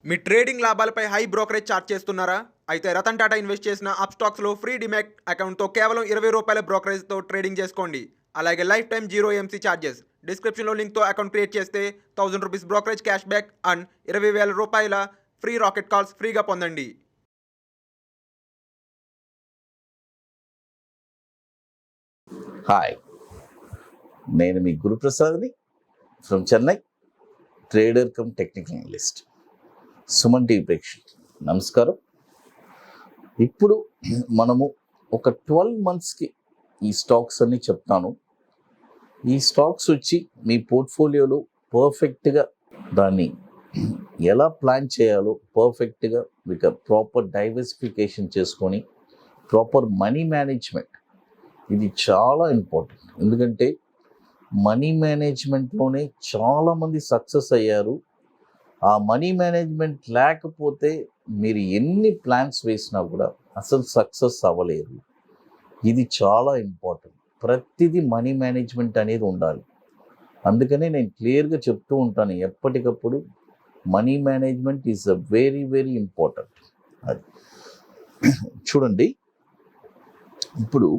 మీ trading లాభాలపై high brokerage charge చేస్తున్నారా? అయితే రతన్ టాటా ఇన్వెస్ట్ చేసిన అప్స్టాక్స్లో ఫ్రీ డిమాట్ అకౌంట్తో కేవలం ₹20 బ్రోకరేజ్తో ట్రేడింగ్ చేసుకోండి. అలాగే life time zero MC charges. డిస్క్రిప్షన్లో లింక్తో అకౌంట్ క్రియేట్ చేస్తే ₹1000 brokerage cash back and ₹20,000 free rocket calls ఫ్రీగా పొందండి. హాయ్, నేను మీ గురుప్రసాద్ని from Chennai, trader cum technical analyst. SumanTV ప్రేక్షకులు నమస్కారం. ఇప్పుడు మనము ఒక 12 monthsకి ఈ స్టాక్స్ అన్ని చెప్తాను. ఈ స్టాక్స్ వచ్చి మీ పోర్ట్ఫోలియోలో పర్ఫెక్ట్గా దాన్ని ఎలా ప్లాన్ చేయాలో పర్ఫెక్ట్గా మీకు ప్రాపర్ డైవర్సిఫికేషన్ చేసుకొని ప్రాపర్ మనీ మేనేజ్మెంట్, ఇది చాలా ఇంపార్టెంట్. ఎందుకంటే మనీ మేనేజ్మెంట్లోనే చాలామంది సక్సెస్ అయ్యారు. ఆ మనీ మేనేజ్మెంట్ లేకపోతే మీరు ఎన్ని ప్లాన్స్ వేసినా కూడా అసలు సక్సెస్ అవ్వలేరు. ఇది చాలా ఇంపార్టెంట్. ప్రతిదీ మనీ మేనేజ్మెంట్ అనేది ఉండాలి. అందుకనే నేను క్లియర్గా చెప్తూ ఉంటాను ఎప్పటికప్పుడు, money management is a very very important. అది చూడండి, ఇప్పుడు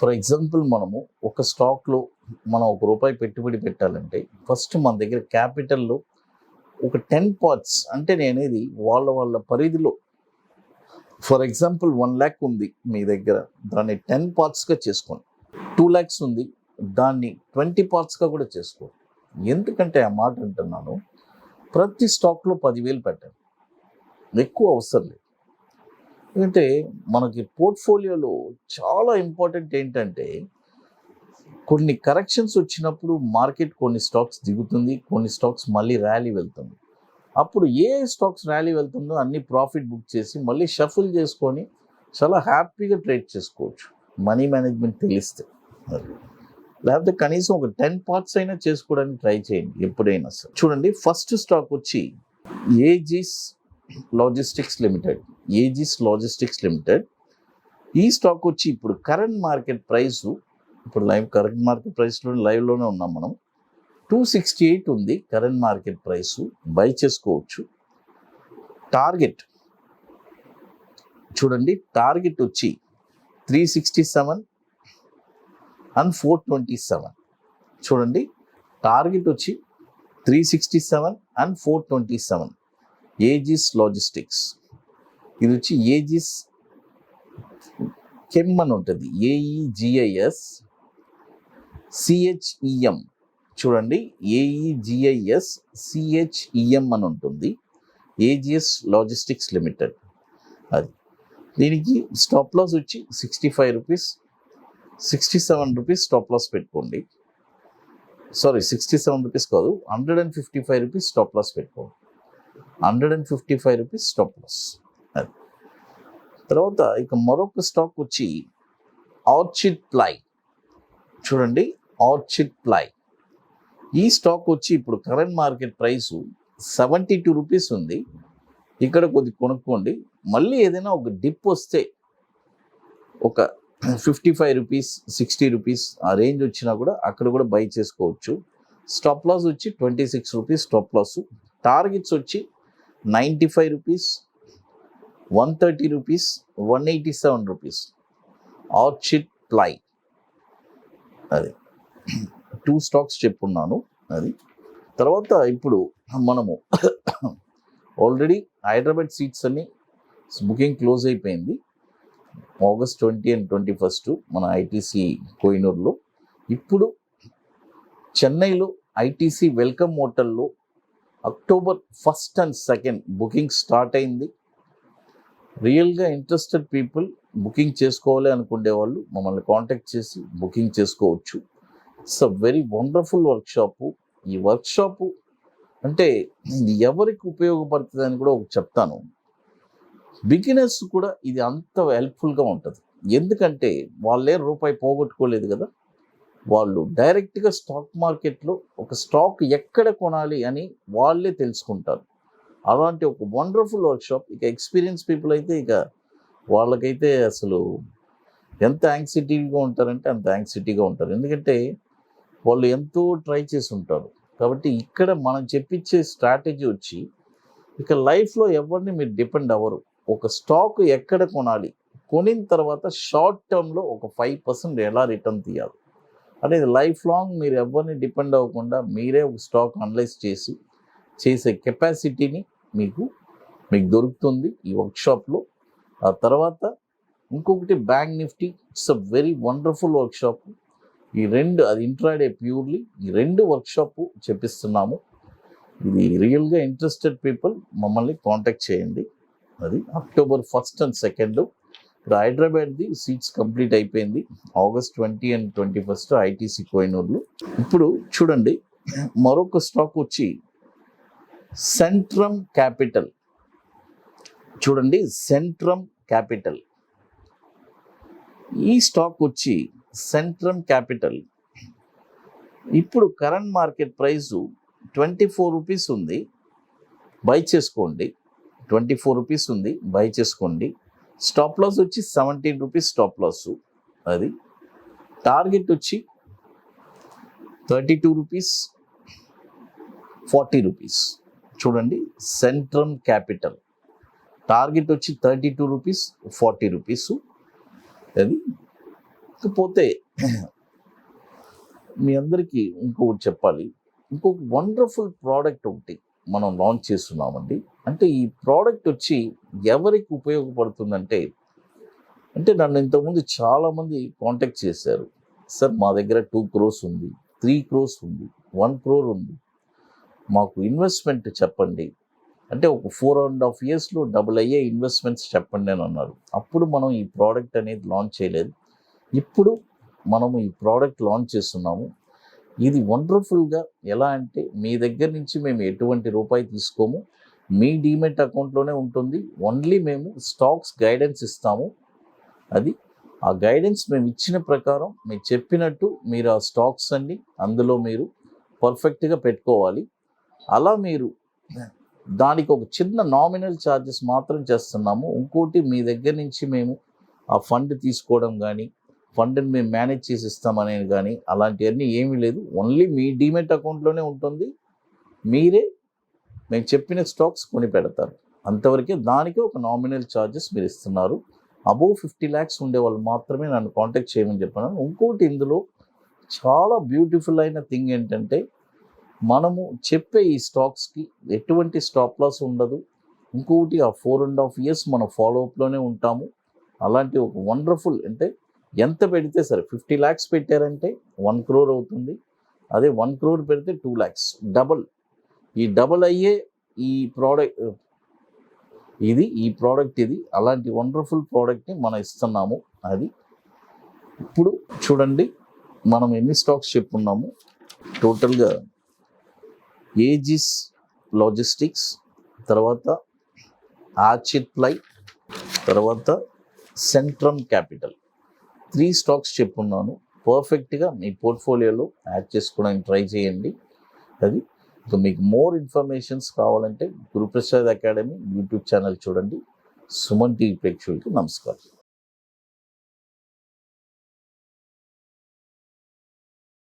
ఫర్ ఎగ్జాంపుల్ మనము ఒక స్టాక్లో మనం ₹1 పెట్టుబడి పెట్టాలంటే ఫస్ట్ మన దగ్గర క్యాపిటల్లో ఒక 10 parts, అంటే నేనేది వాళ్ళ పరిధిలో, ఫర్ ఎగ్జాంపుల్ 1 lakh ఉంది మీ దగ్గర, దాన్ని 10 partsగా చేసుకోండి. 2 lakhs ఉంది, దాన్ని 20 partsగా కూడా చేసుకోండి. ఎందుకంటే ఆ మాట అంటున్నాను, ప్రతి స్టాక్లో 10,000 పెట్టండి, ఎక్కువ అవసరం లేదు. ఎందుకంటే మనకి పోర్ట్ఫోలియోలో చాలా ఇంపార్టెంట్ ఏంటంటే, కొన్ని కరెక్షన్స్ వచ్చినప్పుడు మార్కెట్ కొన్ని స్టాక్స్ దిగుతుంది, కొన్ని స్టాక్స్ మళ్ళీ ర్యాలీ వెళ్తుంది. అప్పుడు ఏ స్టాక్స్ ర్యాలీ వెళ్తుందో అన్ని ప్రాఫిట్ బుక్ చేసి మళ్ళీ షఫుల్ చేసుకొని చాలా హ్యాపీగా ట్రేడ్ చేసుకోవచ్చు, మనీ మేనేజ్మెంట్ తెలిస్తే. లేకపోతే కనీసం ఒక 10 parts అయినా చేసుకోవడానికి ట్రై చేయండి ఎప్పుడైనా సరే. చూడండి, ఫస్ట్ స్టాక్ వచ్చి ఏజిస్ లాజిస్టిక్స్ లిమిటెడ్. ఈ స్టాక్ వచ్చి ఇప్పుడు కరెంట్ మార్కెట్ ప్రైస్, ఇప్పుడు కరెంట్ మార్కెట్ ప్రైస్లో లైవ్లోనే ఉన్నాం మనం. 268 ఉంది కరెంట్ మార్కెట్ ప్రైస్, బై చేసుకోవచ్చు. టార్గెట్ చూడండి, టార్గెట్ వచ్చి 367 and 427. చూడండి, టార్గెట్ వచ్చి 367 and 427. ఏజిస్ లాజిస్టిక్స్, ఇది వచ్చి ఏజిస్ కెమ్ అని ఉంటుంది, AEGIS CHEM. చూడండి, AEGIS CHEM అని ఉంటుంది, ఏజిఎస్ లాజిస్టిక్స్ లిమిటెడ్. అది దీనికి స్టాప్ లాస్ వచ్చి ₹65, ₹67 స్టాప్ లాస్ పెట్టుకోండి. సారీ, ₹67 కాదు, ₹155 స్టాప్ లాస్ పెట్టుకోండి. ₹155 స్టాప్ లాస్. అది తర్వాత ఇక మరొక స్టాక్ వచ్చి ఆర్చిడ్ ప్లై. చూడండి, ఆర్చిడ్ ప్లై, ఈ స్టాక్ వచ్చి ఇప్పుడు కరెంట్ మార్కెట్ ప్రైస్ ₹72 ఉంది. ఇక్కడ కొద్ది కొనుక్కోండి, మళ్ళీ ఏదైనా ఒక డిప్ వస్తే ఒక ₹55, ₹60 ఆ రేంజ్ వచ్చినా కూడా అక్కడ కూడా బై చేసుకోవచ్చు. స్టాప్ లాస్ వచ్చి ₹26 స్టాప్ లాస్. టార్గెట్స్ వచ్చి ₹95, ₹130, ₹187. Orchid ply. అది 2 స్టాక్స్ చెప్పున్నాను. అది తర్వాత ఇప్పుడు మనము ఆల్రెడీ హైదరాబాద్ సీట్స్ అన్ని బుకింగ్ క్లోజ్ అయిపోయింది. August 20 and 21 మన ఐటీసీ కోహినూర్లో. ఇప్పుడు చెన్నైలో ఐటీసీ వెల్కమ్ హోటల్లో October 1st and 2nd booking start అయింది. రియల్గా ఇంట్రెస్టెడ్ పీపుల్ బుకింగ్ చేసుకోవాలి అనుకునే వాళ్ళు మమ్మల్ని కాంటాక్ట్ చేసి బుకింగ్ చేసుకోవచ్చు. It's a very wonderful workshop. ఈ వర్క్షాపు అంటే ఇది ఎవరికి ఉపయోగపడుతుంది అని కూడా చెప్తాను. బిగినర్స్ కూడా ఇది అంత హెల్ప్ఫుల్గా ఉంటుంది. ఎందుకంటే వాళ్ళే రూపాయి పోగొట్టుకోలేదు కదా, వాళ్ళు డైరెక్ట్గా స్టాక్ మార్కెట్లో ఒక స్టాక్ ఎక్కడ కొనాలి అని వాళ్ళే తెలుసుకుంటారు. అలాంటి ఒక వండర్ఫుల్ వర్క్షాప్. ఇక ఎక్స్పీరియన్స్ పీపుల్ అయితే ఇక వాళ్ళకైతే అసలు ఎంత యాంగ్జైటీగా ఉంటారంటే అంత యాంగ్జైటీగా ఉంటారు. ఎందుకంటే వాళ్ళు ఎంతో ట్రై చేసి ఉంటారు. కాబట్టి ఇక్కడ మనం చెప్పించే స్ట్రాటజీ వచ్చి ఇక లైఫ్లో ఎవరిని మీరు డిపెండ్ అవ్వరు. ఒక స్టాక్ ఎక్కడ కొనాలి, కొనిన తర్వాత షార్ట్ టర్మ్లో ఒక 5% ఎలా రిటర్న్ తీయాలి అనేది లైఫ్ లాంగ్ మీరు ఎవరిని డిపెండ్ అవ్వకుండా మీరే ఒక స్టాక్ అనలైజ్ చేసే కెపాసిటీని మీకు దొరుకుతుంది ఈ వర్క్షాప్లో. ఆ తర్వాత ఇంకొకటి bank Nifty, it's a very wonderful workshop. ఈ రెండు, అది ఇంట్రాడే ప్యూర్లీ, ఈ రెండు వర్క్షాప్ చెప్పిస్తున్నాము. ఇది రియల్గా ఇంట్రెస్టెడ్ పీపుల్ మమ్మల్ని కాంటాక్ట్ చేయండి. అది అక్టోబర్ 1st and 2nd. ఇక్కడ హైదరాబాద్ది సీట్స్ కంప్లీట్ అయిపోయింది. August 20 and 21 ఐటీసీ కోహినూర్లు. ఇప్పుడు చూడండి, మరొక స్టాక్ వచ్చి సెంట్రమ్ క్యాపిటల్. చూడండి, సెంట్రమ్ క్యాపిటల్. ఈ స్టాక్ వచ్చి సెంట్రమ్ క్యాపిటల్ ఇప్పుడు కరెంట్ మార్కెట్ ప్రైసు 24 రూపీస్ ఉంది, బై చేసుకోండి. 24 రూపీస్ ఉంది, బై చేసుకోండి. స్టాప్ లాస్ వచ్చి 17 రూపీస్ స్టాప్ లాస్. అది టార్గెట్ వచ్చి 32 రూపీస్, 40 రూపీస్. చూడండి, సెంట్రమ్ క్యాపిటల్ టార్గెట్ వచ్చి 32 రూపీస్, 40 రూపీస్. అది ఇకపోతే మీ అందరికీ ఇంకొకటి చెప్పాలి. ఇంకొక వండర్ఫుల్ ప్రోడక్ట్ ఒకటి మనం లాంచ్ చేస్తున్నామండి. అంటే ఈ ప్రోడక్ట్ వచ్చి ఎవరికి ఉపయోగపడుతుందంటే, నన్ను ఇంతకుముందు చాలామంది కాంటాక్ట్ చేశారు. సార్, మా దగ్గర 2 crores ఉంది, 3 crores ఉంది, 1 crore ఉంది, మాకు ఇన్వెస్ట్మెంట్ చెప్పండి. అంటే ఒక 4.5 yearsలో డబుల్ అయ్యే ఇన్వెస్ట్మెంట్స్ చెప్పండి అని అన్నారు. అప్పుడు మనం ఈ ప్రోడక్ట్ అనేది లాంచ్ చేయలేదు. ఇప్పుడు మనము ఈ ప్రోడక్ట్ లాంచ్ చేస్తున్నాము. ఇది వండర్ఫుల్గా ఎలా అంటే, మీ దగ్గర నుంచి మేము ఎటువంటి రూపాయి తీసుకోము, మీ డీమెట్ అకౌంట్లోనే ఉంటుంది. ఓన్లీ మేము స్టాక్స్ గైడెన్స్ ఇస్తాము. అది ఆ గైడెన్స్ మేము ఇచ్చిన ప్రకారం మేము చెప్పినట్టు మీరు ఆ స్టాక్స్ అన్ని అందులో మీరు పర్ఫెక్ట్గా పెట్టుకోవాలి. అలా మీరు దానికి ఒక చిన్న నామినల్ ఛార్జెస్ మాత్రం చేస్తున్నాము. ఇంకోటి, మీ దగ్గర నుంచి మేము ఆ ఫండ్ తీసుకోవడం కానీ, ఫండ్ని మేము మేనేజ్ చేసి ఇస్తామనేది కానీ అలాంటివన్నీ ఏమీ లేదు. ఓన్లీ మీ డీమెట్ అకౌంట్లోనే ఉంటుంది. మీరే మేము చెప్పిన స్టాక్స్ కొని పెడతారు, అంతవరకే. దానికి ఒక నామినల్ ఛార్జెస్ మీరు ఇస్తున్నారు. అబోవ్ 50 lakhs ఉండే వాళ్ళు మాత్రమే నన్ను కాంటాక్ట్ చేయమని చెప్పాను. ఇంకోటి, ఇందులో చాలా బ్యూటిఫుల్ అయిన థింగ్ ఏంటంటే, మనము చెప్పే ఈ స్టాక్స్కి ఎటువంటి స్టాప్ లాస్ ఉండదు. ఇంకొకటి, ఆ 4.5 years మనం ఫాలోఅప్లోనే ఉంటాము. అలాంటి ఒక వండర్ఫుల్, అంటే ఎంత పెడితే సరే, 50 lakhs పెట్టారంటే 1 crore అవుతుంది. అదే 1 crore పెడితే 2 lakhs, డబల్. ఈ డబల్ అయ్యే ఈ ప్రోడక్ట్ ఇది అలాంటి వండర్ఫుల్ ప్రోడక్ట్ని మనం ఇస్తున్నాము. అది ఇప్పుడు చూడండి, మనం ఎన్ని స్టాక్స్ చెప్పున్నాము. టోటల్గా ఏజిస్ లాజిస్టిక్స్, తర్వాత ఆర్చిడ్ ప్లై, తర్వాత సెంట్రమ్ క్యాపిటల్, 3 స్టాక్స్ చెప్పున్నాను. పర్ఫెక్ట్గా మీ పోర్ట్ఫోలియోలో యాడ్ చేసుకోవడానికి ట్రై చేయండి. అది ఇంకా మీకు మోర్ ఇన్ఫర్మేషన్స్ కావాలంటే గురుప్రసాద్ అకాడమీ యూట్యూబ్ ఛానల్ చూడండి. సుమన్ టీవీ ప్రేక్షకులకి నమస్కారం.